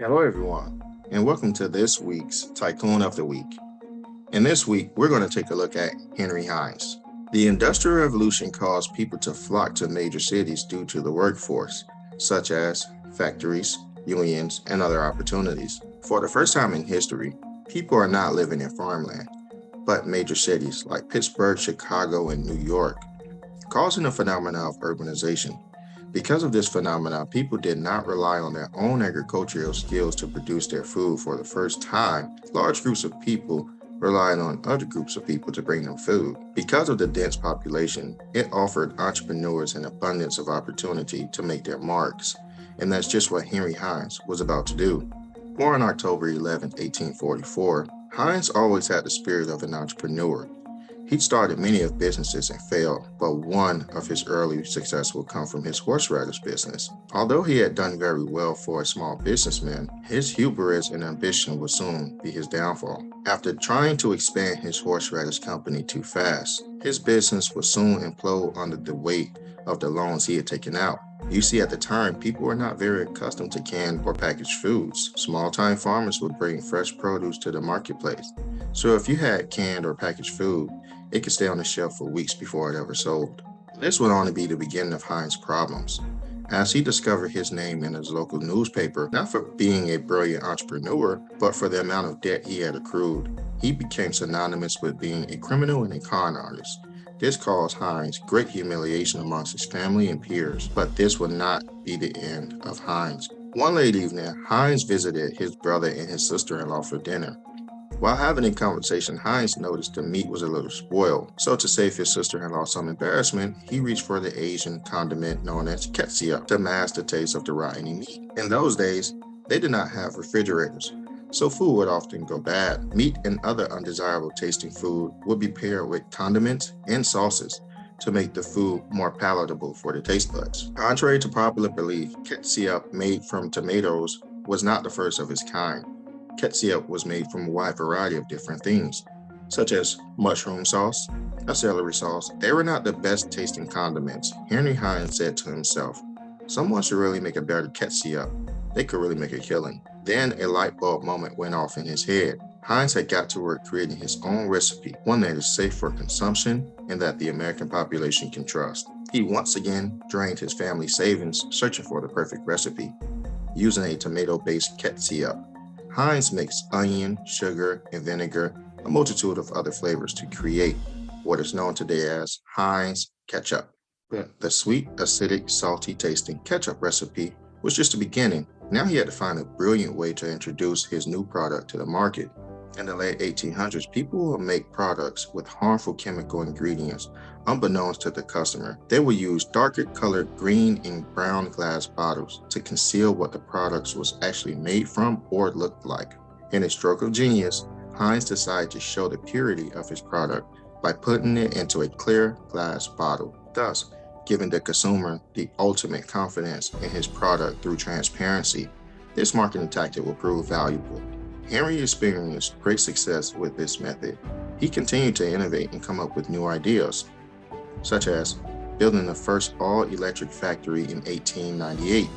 Hello, everyone, and welcome to this week's Tycoon of the Week. And this week, we're going to take a look at Henry Hines. The Industrial Revolution caused people to flock to major cities due to the workforce, such as factories, unions, and other opportunities. For the first time in history, people are not living in farmland, but major cities like Pittsburgh, Chicago, and New York, causing a phenomenon of urbanization. Because of this phenomenon, people did not rely on their own agricultural skills to produce their food. For the first time, large groups of people relied on other groups of people to bring them food. Because of the dense population, it offered entrepreneurs an abundance of opportunity to make their marks, and that's just what Henry Hines was about to do. Born October 11, 1844, Hines always had the spirit of an entrepreneur. He'd started many of businesses and failed, but one of his early success will come from his horseradish business. Although he had done very well for a small businessman, his hubris and ambition would soon be his downfall. After trying to expand his horseradish company too fast, his business would soon implode under the weight of the loans he had taken out. You see, at the time, people were not very accustomed to canned or packaged foods. Small-time farmers would bring fresh produce to the marketplace. So if you had canned or packaged food, it could stay on the shelf for weeks before it ever sold. This would only be the beginning of Heinz' problems, as he discovered his name in his local newspaper, not for being a brilliant entrepreneur, but for the amount of debt he had accrued. He became synonymous with being a criminal and a con artist. This caused Heinz great humiliation amongst his family and peers, but this would not be the end of Heinz. One late evening, Heinz visited his brother and his sister-in-law for dinner. While having a conversation, Heinz noticed the meat was a little spoiled, so to save his sister-in-law some embarrassment, he reached for the Asian condiment known as ketchup to mask the taste of the rotten meat. In those days, they did not have refrigerators, so food would often go bad. Meat and other undesirable tasting food would be paired with condiments and sauces to make the food more palatable for the taste buds. Contrary to popular belief, ketchup made from tomatoes was not the first of its kind. Ketchup was made from a wide variety of different things, such as mushroom sauce, a celery sauce. They were not the best tasting condiments. Henry Hines said to himself, "Someone should really make a better ketchup. They could really make a killing." Then a light bulb moment went off in his head. Heinz had got to work creating his own recipe, one that is safe for consumption and that the American population can trust. He once again drained his family's savings searching for the perfect recipe, using a tomato-based ketchup. Heinz mixed onion, sugar, and vinegar, a multitude of other flavors to create what is known today as Heinz ketchup. But the sweet, acidic, salty tasting ketchup recipe was just the beginning. Now he had to find a brilliant way to introduce his new product to the market. In the late 1800s, people would make products with harmful chemical ingredients. Unbeknownst to the customer, they would use darker colored green and brown glass bottles to conceal what the products was actually made from or looked like. In a stroke of genius, Heinz decided to show the purity of his product by putting it into a clear glass bottle, thus giving the consumer the ultimate confidence in his product through transparency. This marketing tactic will prove valuable. Henry experienced great success with this method. He continued to innovate and come up with new ideas, such as building the first all-electric factory in 1898,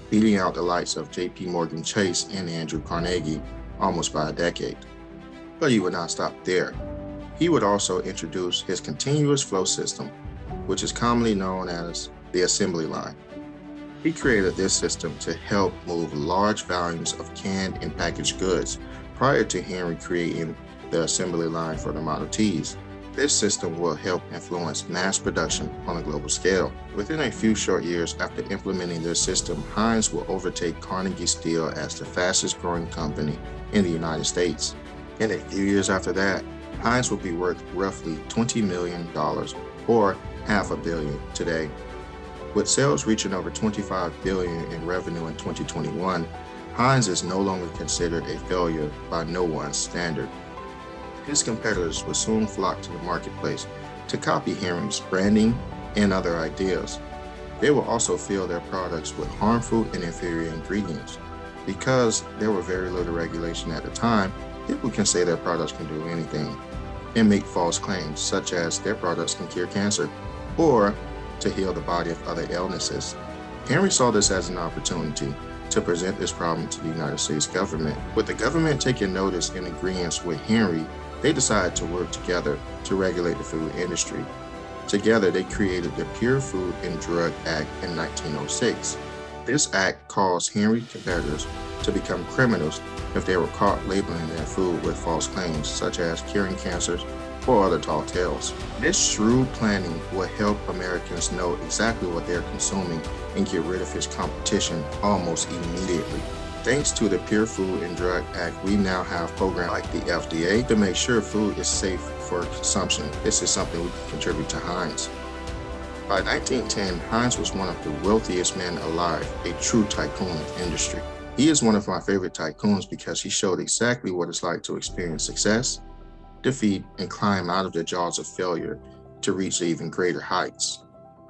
beating out the likes of J.P. Morgan Chase and Andrew Carnegie almost by a decade. But he would not stop there. He would also introduce his continuous flow system, which is commonly known as the assembly line. He created this system to help move large volumes of canned and packaged goods prior to Henry creating the assembly line for the Model Ts. This system will help influence mass production on a global scale. Within a few short years after implementing this system, Heinz will overtake Carnegie Steel as the fastest growing company in the United States. In a few years after that, Heinz will be worth roughly $20 million, or $500 million today. With sales reaching over $25 billion in revenue in 2021, Heinz is no longer considered a failure by no one's standard. His competitors will soon flock to the marketplace to copy Henry's branding and other ideas. They will also fill their products with harmful and inferior ingredients. Because there were very little regulation at the time, people can say their products can do anything and make false claims, such as their products can cure cancer or to heal the body of other illnesses. Henry saw this as an opportunity. to present this problem to the United States government. With the government taking notice and agreeance with Henry, they decided to work together to regulate the food industry. Together, they created the Pure Food and Drug Act in 1906. This act caused Henry competitors to become criminals if they were caught labeling their food with false claims, such as curing cancers or other tall tales. This shrewd planning will help Americans know exactly what they're consuming and get rid of its competition almost immediately. Thanks to the Pure Food and Drug Act, we now have programs like the FDA to make sure food is safe for consumption. This is something we can contribute to Heinz. By 1910, Heinz was one of the wealthiest men alive, a true tycoon of the industry. He is one of my favorite tycoons because he showed exactly what it's like to experience success, defeat, and climb out of the jaws of failure to reach even greater heights.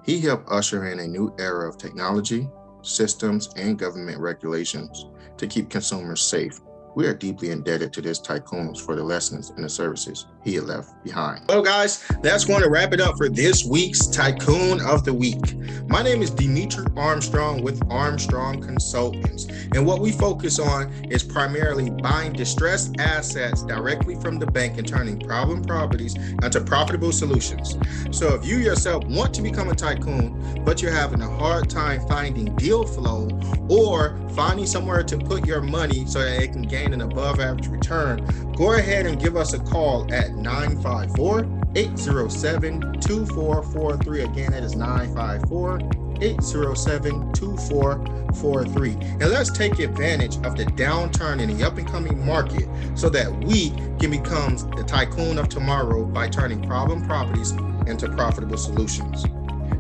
He helped usher in a new era of technology, systems, and government regulations to keep consumers safe. We are deeply indebted to this tycoon for the lessons and the services he had left behind. Well, guys, that's going to wrap it up for this week's Tycoon of the Week. My name is Dimitri Armstrong with Armstrong Consultants, and what we focus on is primarily buying distressed assets directly from the bank and turning problem properties into profitable solutions. So if you yourself want to become a tycoon, but you're having a hard time finding deal flow or finding somewhere to put your money so that it can gain an above average return, go ahead and give us a call at 954-807-2443. Again, that is 954-807-2443. And let's take advantage of the downturn in the up and coming market so that we can become the tycoon of tomorrow by turning problem properties into profitable solutions.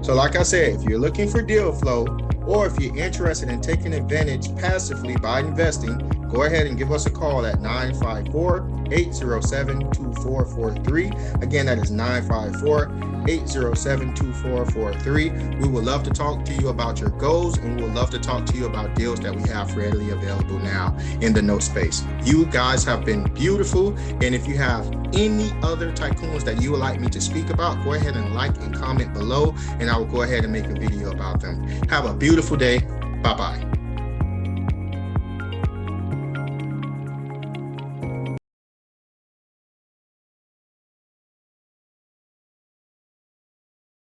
So like I said, if you're looking for deal flow, or if you're interested in taking advantage passively by investing, go ahead and give us a call at 954-807-2443. Again, that is 954-807-2443. We would love to talk to you about your goals, and we would love to talk to you about deals that we have readily available now in the note space. You guys have been beautiful, and if you have any other tycoons that you would like me to speak about, go ahead and like and comment below, and I will go ahead and make a video about them. Have a beautiful day. Bye-bye.